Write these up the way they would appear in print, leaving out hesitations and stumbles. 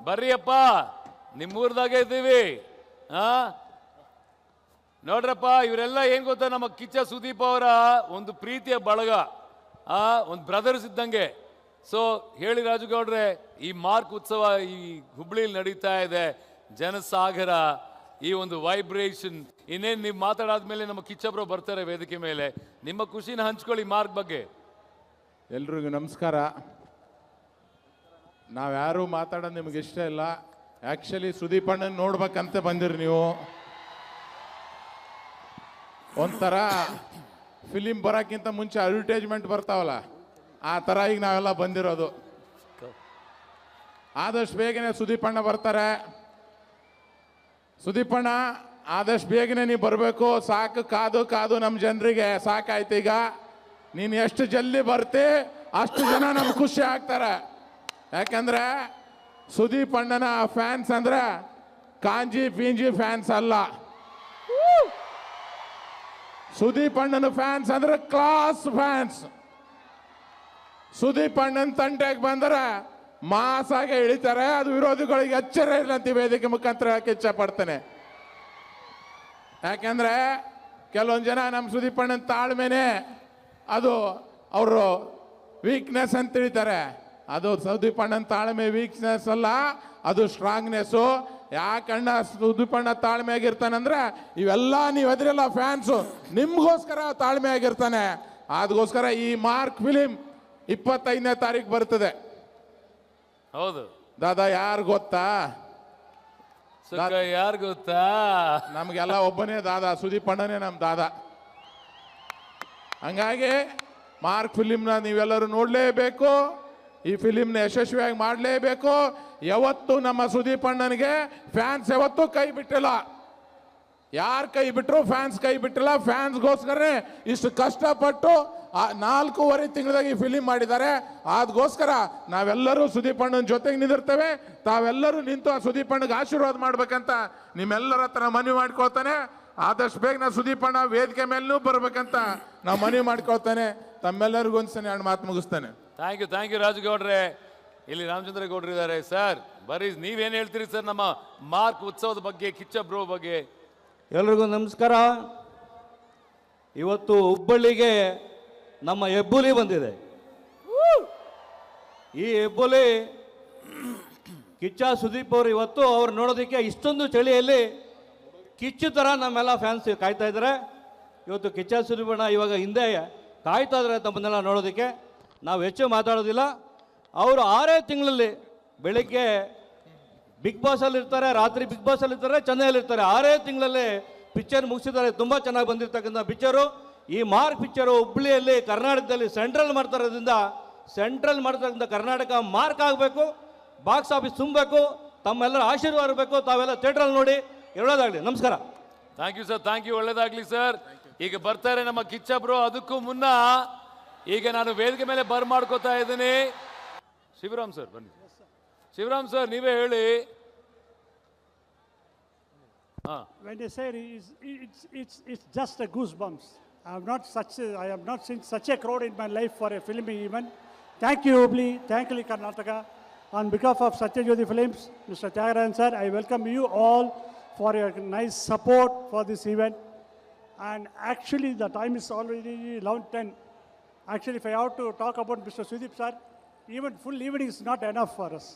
ಬರ್ರಿಯಪ್ಪ, ನಿಮ್ಮೂರ್ದಾಗೆ ಇದ್ದೀವಿ. ನೋಡ್ರಪ್ಪ, ಇವರೆಲ್ಲ ಏನ್ ಗೊತ್ತಾ, ನಮ್ಮ ಕಿಚ್ಚ ಸುದೀಪ್ ಅವರ ಒಂದು ಪ್ರೀತಿಯ ಬಳಗ, ಒಂದು ಬ್ರದರ್ಸ್ ಇದ್ದಂಗೆ. ಸೊ ಹೇಳಿ ರಾಜುಗೌಡ್ರೆ, ಈ ಮಾರ್ಕ್ ಉತ್ಸವ ಈ ಹುಬ್ಳಿಲಿ ನಡೀತಾ ಇದೆ, ಜನಸಾಗರ, ಈ ಒಂದು ವೈಬ್ರೇಷನ್. ಇನ್ನೇನು ನೀವು ಮಾತಾಡಾದ್ಮೇಲೆ ನಮ್ಮ ಕಿಚ್ಚಬ್ರು ಬರ್ತಾರೆ ವೇದಿಕೆ ಮೇಲೆ. ನಿಮ್ಮ ಖುಷಿನ ಹಂಚ್ಕೊಳ್ಳಿ ಮಾರ್ಕ್ ಬಗ್ಗೆ. ಎಲ್ರಿಗೂ ನಮಸ್ಕಾರ. ನಾವ್ಯಾರೂ ಮಾತಾಡೋದು ನಿಮ್ಗೆ ಇಷ್ಟ ಇಲ್ಲ. ಆ್ಯಕ್ಚುಲಿ ಸುದೀಪ್ ಅಣ್ಣನ ನೋಡ್ಬೇಕಂತ ಬಂದಿರಿ ನೀವು. ಒಂಥರ ಫಿಲಿಮ್ ಬರೋಕ್ಕಿಂತ ಮುಂಚೆ ಅಡ್ವರ್ಟೈಸ್ಮೆಂಟ್ ಬರ್ತಾವಲ್ಲ, ಆ ಥರ ಈಗ ನಾವೆಲ್ಲ ಬಂದಿರೋದು. ಆದಷ್ಟು ಬೇಗನೆ ಸುದೀಪ್ ಅಣ್ಣ ಬರ್ತಾರೆ. ಸುದೀಪ್ ಅಣ್ಣ ಆದಷ್ಟು ಬೇಗನೆ ನೀವು ಬರಬೇಕು. ಸಾಕು, ಕಾದು ಕಾದು ನಮ್ಮ ಜನರಿಗೆ ಸಾಕಾಯ್ತು. ಈಗ ನೀನು ಎಷ್ಟು ಜಲ್ದಿ ಬರ್ತಿ ಅಷ್ಟು ಜನ ನಮ್ಗೆ ಖುಷಿ ಆಗ್ತಾರೆ. ಯಾಕಂದ್ರೆ ಸುದೀಪ್ ಅಣ್ಣನ ಫ್ಯಾನ್ಸ್ ಅಂದ್ರೆ ಕಾಂಜಿ ಪೀಂಜಿ ಫ್ಯಾನ್ಸ್ ಅಲ್ಲ. ಸುದೀಪ್ ಅಣ್ಣನ ಫ್ಯಾನ್ಸ್ ಅಂದ್ರೆ ಕ್ಲಾಸ್ ಫ್ಯಾನ್ಸ್. ಸುದೀಪ್ ಅಣ್ಣನ ತಂಟೆಗೆ ಬಂದರೆ ಮಾಸಾಗೆ ಇಳಿತಾರೆ. ಅದು ವಿರೋಧಿಗಳಿಗೆ ಎಚ್ಚರ ಇಲ್ಲಂತ ವೇದಿಕೆ ಮುಖಾಂತರ ಹೇಳಕ್ಕೆ ಇಚ್ಛೆ ಪಡ್ತೇನೆ. ಯಾಕೆಂದ್ರೆ ಕೆಲವೊಂದು ಜನ ನಮ್ಮ ಸುದೀಪ್ ಅಣ್ಣನ ತಾಳ್ಮೆನೆ ಅದು ಅವರು ವೀಕ್ನೆಸ್ ಅಂತ ತಿಳಿತಾರೆ. ಅದು ಸುದೀಪ್ ಅಣ್ಣನ ತಾಳ್ಮೆ ವೀಕ್ನೆಸ್ ಅಲ್ಲ, ಅದು ಸ್ಟ್ರಾಂಗ್ನೆಸ್ಸು. ಯಾಕಣ್ಣ ಸುದೀಪ್ ಅಣ್ಣ ತಾಳ್ಮೆ ಆಗಿರ್ತಾನಂದ್ರೆ ಇವೆಲ್ಲ ನೀವು ಎದುರೆಲ್ಲ ಫ್ಯಾನ್ಸು ನಿಮ್ಗೋಸ್ಕರ ತಾಳ್ಮೆ ಆಗಿರ್ತಾನೆ. ಅದಕ್ಕೋಸ್ಕರ ಈ ಮಾರ್ಕ್ ಫಿಲಿಮ್ 25ನೇ ತಾರೀಕು ಬರ್ತದೆ. ಹೌದು ದಾದಾ, ಯಾರು ಗೊತ್ತಾ? ಯಾರು ಗೊತ್ತಾ? ನಮ್ಗೆಲ್ಲ ಒಬ್ಬನೇ ದಾದಾ, ಸುದೀಪ್ ಅಣ್ಣನೇ ನಮ್ಮ ದಾದಾ. ಹಂಗಾಗಿ ಮಾರ್ಕ್ ಫಿಲಿಮ್ನ ನೀವೆಲ್ಲರೂ ನೋಡಲೇಬೇಕು. ಈ ಫಿಲಿಮ್ನ ಯಶಸ್ವಿಯಾಗಿ ಮಾಡಲೇಬೇಕು. ಯಾವತ್ತು ನಮ್ಮ ಸುದೀಪ್ ಅಣ್ಣನಿಗೆ ಫ್ಯಾನ್ಸ್ ಯಾವತ್ತೂ ಕೈ ಬಿಟ್ಟಿಲ್ಲ. ಯಾರು ಕೈ ಬಿಟ್ಟರು ಫ್ಯಾನ್ಸ್ ಕೈ ಬಿಟ್ಟಿಲ್ಲ. ಫ್ಯಾನ್ಸ್ಗೋಸ್ಕರನೇ ಇಷ್ಟು ಕಷ್ಟಪಟ್ಟು 4.5 ತಿಂಗಳಾಗಿ ಈ ಫಿಲಿಮ್ ಮಾಡಿದ್ದಾರೆ. ಅದಕ್ಕೋಸ್ಕರ ನಾವೆಲ್ಲರೂ ಸುದೀಪ್ ಅಣ್ಣನ ಜೊತೆಗೆ ನಿಂದಿರ್ತೇವೆ. ತಾವೆಲ್ಲರೂ ನಿಂತು ಆ ಸುದೀಪ್ ಅಣ್ಣಗೆ ಆಶೀರ್ವಾದ ಮಾಡ್ಬೇಕಂತ ನಿಮ್ಮೆಲ್ಲರ ಹತ್ರ ಮನವಿ ಮಾಡ್ಕೊಳ್ತಾನೆ. ಆದಷ್ಟು ಬೇಗ ನಾ ಸುದೀಪ್ ಅಣ್ಣ ವೇದಿಕೆ ಮೇಲೂ ಬರ್ಬೇಕಂತ ನಾವು ಮನವಿ ಮಾಡ್ಕೊಳ್ತಾನೆ. ತಮ್ಮೆಲ್ಲರಿಗೂ ಒಂದ್ಸಲ ಎರಡು ಮಾತು ಮುಗಿಸ್ತಾನೆ. Thank you ರಾಜುಗೌಡ್ರೆ. ಇಲ್ಲಿ ರಾಮಚಂದ್ರ ಗೌಡ್ರು ಇದ್ದಾರೆ. ಸರ್ ಬರೀ ನೀವೇನು ಹೇಳ್ತೀರಿ ಸರ್ ನಮ್ಮ ಮಾರ್ಕ್ ಉತ್ಸವದ ಬಗ್ಗೆ, ಕಿಚ್ಚ ಬ್ರೋ ಬಗ್ಗೆ? ಎಲ್ರಿಗೂ ನಮಸ್ಕಾರ. ಇವತ್ತು ಹುಬ್ಬಳ್ಳಿಗೆ ನಮ್ಮ ಹೆಬ್ಬುಲಿ ಬಂದಿದೆ. ಈ ಹೆಬ್ಬುಲಿ ಕಿಚ್ಚ ಸುದೀಪ್ ಅವರು ಇವತ್ತು ಅವ್ರು ನೋಡೋದಕ್ಕೆ ಇಷ್ಟೊಂದು ಚಳಿಯಲ್ಲಿ ಕಿಚ್ಚು ಥರ ನಮ್ಮೆಲ್ಲ ಫ್ಯಾನ್ಸ್ ಕಾಯ್ತಾ ಇದ್ದಾರೆ. ಇವತ್ತು ಕಿಚ್ಚ ಸುದೀಪ್ ಅಣ್ಣ ಇವಾಗ ಹಿಂದೆ ಕಾಯ್ತಾ ಇದ್ದಾರೆ ತಮ್ಮನ್ನೆಲ್ಲ ನೋಡೋದಕ್ಕೆ. ನಾವು ಹೆಚ್ಚು ಮಾತಾಡೋದಿಲ್ಲ. ಅವರು 6 ತಿಂಗಳಲ್ಲಿ ಬೆಳಿಗ್ಗೆ ಬಿಗ್ ಬಾಸಲ್ಲಿ ಇರ್ತಾರೆ, ರಾತ್ರಿ ಬಿಗ್ ಬಾಸಲ್ಲಿ ಇರ್ತಾರೆ, ಚೆನ್ನೈಯಲ್ಲಿ ಇರ್ತಾರೆ. 6 ತಿಂಗಳಲ್ಲಿ ಪಿಕ್ಚರ್ ಮುಗಿಸಿದ್ದಾರೆ. ತುಂಬ ಚೆನ್ನಾಗಿ ಬಂದಿರತಕ್ಕಂಥ ಪಿಕ್ಚರು. ಈ ಮಾರ್ಕ್ ಪಿಕ್ಚರು ಹುಬ್ಬಳ್ಳಿಯಲ್ಲಿ ಕರ್ನಾಟಕದಲ್ಲಿ ಸೆಂಟ್ರಲ್ ಮಾಡ್ತಾರದಿಂದ ಕರ್ನಾಟಕ ಮಾರ್ಕ್ ಆಗಬೇಕು, ಬಾಕ್ಸ್ ಆಫೀಸ್ ತುಂಬಬೇಕು. ತಮ್ಮೆಲ್ಲರ ಆಶೀರ್ವಾದ ಇರಬೇಕು. ತಾವೆಲ್ಲ ಥಿಯೇಟ್ರಲ್ಲಿ ನೋಡಿ. ಒಳ್ಳೆಯದಾಗಲಿ. ನಮಸ್ಕಾರ. Thank you sir. Thank you. ಒಳ್ಳೇದಾಗ್ಲಿ ಸರ್. ಈಗ ಬರ್ತಾರೆ ನಮ್ಮ ಕಿಚ್ಚ ಬ್ರೋ. ಅದಕ್ಕೂ ಮುನ್ನ ಈಗ ನಾನು ವೇದಿಕೆ ಮೇಲೆ ಮಾಡ್ಕೋತಾ ಇದ್ದೀನಿ. ಶಿವರಾಮ್ ಸರ್ ಬನ್ನಿ. ಶಿವರಾಮ್ ಸರ್ ನೀವೇ ಹೇಳಿ. When they say it's just a goosebumps. I have not seen such a crowd in my life for a filming event. Thank you Hubli, thank you Karnataka. On behalf of Satyajyoti Films, Mr. Tyagarajan sir, I welcome you all for your nice support for this event. And actually the time is already 11:10. Actually, if I have to talk about Mr. Sudeep sir, even full evening is not enough for us.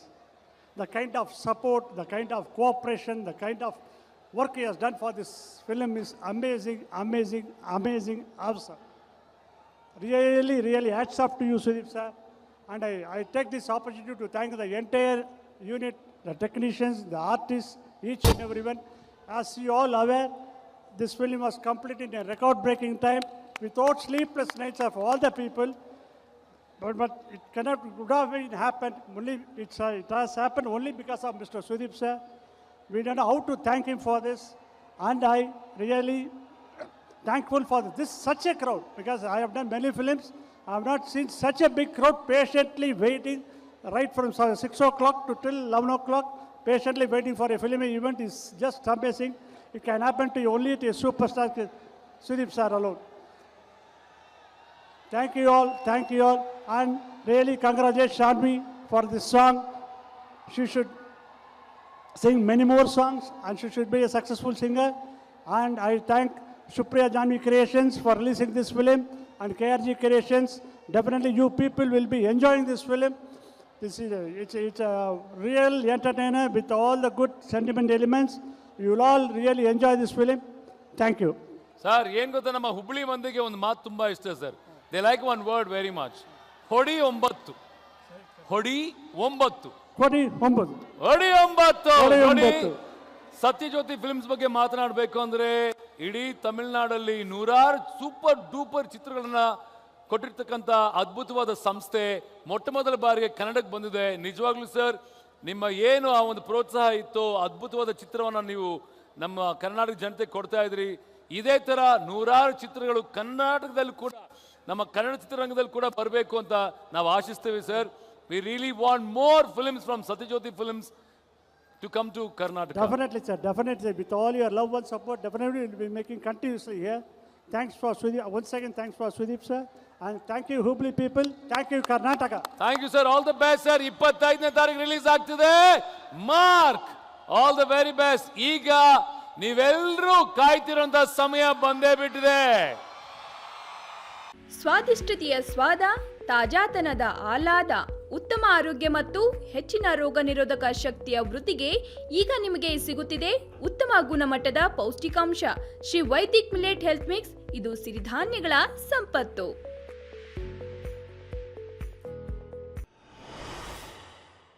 The kind of support, the kind of cooperation, the kind of work he has done for this film is amazing, awesome. Really hats off to you, Sudeep sir. And I take this opportunity to thank the entire unit, the technicians, the artists, each and everyone. As you all aware, this film was completed in a record-breaking time without sleepless nights of all the people. But it could have happened. It has happened only because of Mr. Sudeep sir. We don't know how to thank him for this. And I really thankful for this such a crowd, because I have done many films. I have not seen such a big crowd patiently waiting right from 6 o'clock to till 11 o'clock. Patiently waiting for a filming event is just amazing. It can happen to you only to a superstar, Sudeep sir alone. Thank you all, and really congratulate Shanvi for this song. She should sing many more songs, and she should be a successful singer. And I thank Supriya Janvi Creations for releasing this film, and KRG Creations. Definitely you people will be enjoying this film. This is it's a real entertainer with all the good sentiment elements. You will all really enjoy this film. Thank you. Sir ಏನ್ ಗೊತ್ತಾ, ನಮ್ಮ ಹುಬ್ಳಿ ಮಂದಿಗೆ ಒಂದು ಮಾತು ತುಂಬಾ ಇಷ್ಟ sir. They like one word very much. ಹೊಡಿ 9. ಹೊಡಿ 9. Kodi Hombod. ಹೊಡಿ 9. ಹೊಡಿ ನೋಡಿ, 9. ಸತ್ಯಜ್ಯೋತಿ ಫಿಲ್ಮ್ಸ್ ಬಗ್ಗೆ ಮಾತನಾಡಬೇಕು ಅಂದ್ರೆ ಇಡೀ ತಮಿಳುನಾಡಲ್ಲಿ ನೂರಾರು ಸೂಪರ್ ಡೂಪರ್ ಚಿತ್ರಗಳನ್ನ ಕೊಟ್ಟಿರ್ತಕ್ಕಂಥ ಅದ್ಭುತವಾದ ಸಂಸ್ಥೆ ಮೊಟ್ಟ ಮೊದಲ ಬಾರಿಗೆ ಕನ್ನಡಕ್ಕೆ ಬಂದಿದೆ. ನಿಜವಾಗ್ಲೂ ಸರ್, ನಿಮ್ಮ ಏನು ಆ ಒಂದು ಪ್ರೋತ್ಸಾಹ ಇತ್ತು, ಅದ್ಭುತವಾದ ಚಿತ್ರವನ್ನು ನೀವು ನಮ್ಮ ಕರ್ನಾಟಕ ಜನತೆಗೆ ಕೊಡ್ತಾ ಇದ್ರಿ. ಇದೇ ತರ ನೂರಾರು ಚಿತ್ರಗಳು ಕರ್ನಾಟಕದಲ್ಲಿ ಕೂಡ, ನಮ್ಮ ಕನ್ನಡ ಚಿತ್ರರಂಗದಲ್ಲಿ ಕೂಡ ಬರಬೇಕು ಅಂತ ನಾವು ಆಶಿಸ್ತೇವೆ sir. We really want more films from Satyajyothi films to come to Karnataka. Definitely, sir. Definitely. With all your love and support, definitely we will be making continuously here. Thanks for Sudeep. Once again, thanks for Sudeep, sir. And thank you, Hubli people. Thank you, Karnataka. Thank you, sir. All the best, sir. 25ನೇ ತಾರೀಕು release ಆಗ್ತಿದೆ mark. All the very best. ಈಗ ನೀವೆಲ್ಲರೂ ಕಾಯ್ತಿರೋಂಥ ಸಮಯ ಬಂದೇ ಬಿಟ್ಟಿದೆ. ಸ್ವಾದಿಷ್ಟತೆಯ ಸ್ವಾದ, ತಾಜಾತನದ ಆಹ್ಲಾದ, ಉತ್ತಮ ಆರೋಗ್ಯ ಮತ್ತು ಹೆಚ್ಚಿನ ರೋಗ ನಿರೋಧಕ ಶಕ್ತಿಯ ವೃದ್ಧಿಗೆ ಈಗ ನಿಮಗೆ ಸಿಗುತ್ತಿದೆ ಉತ್ತಮ ಗುಣಮಟ್ಟದ ಪೌಷ್ಟಿಕಾಂಶ Shri Vaidik millet health mix. ಇದು ಸಿರಿಧಾನ್ಯಗಳ ಸಂಪತ್ತು.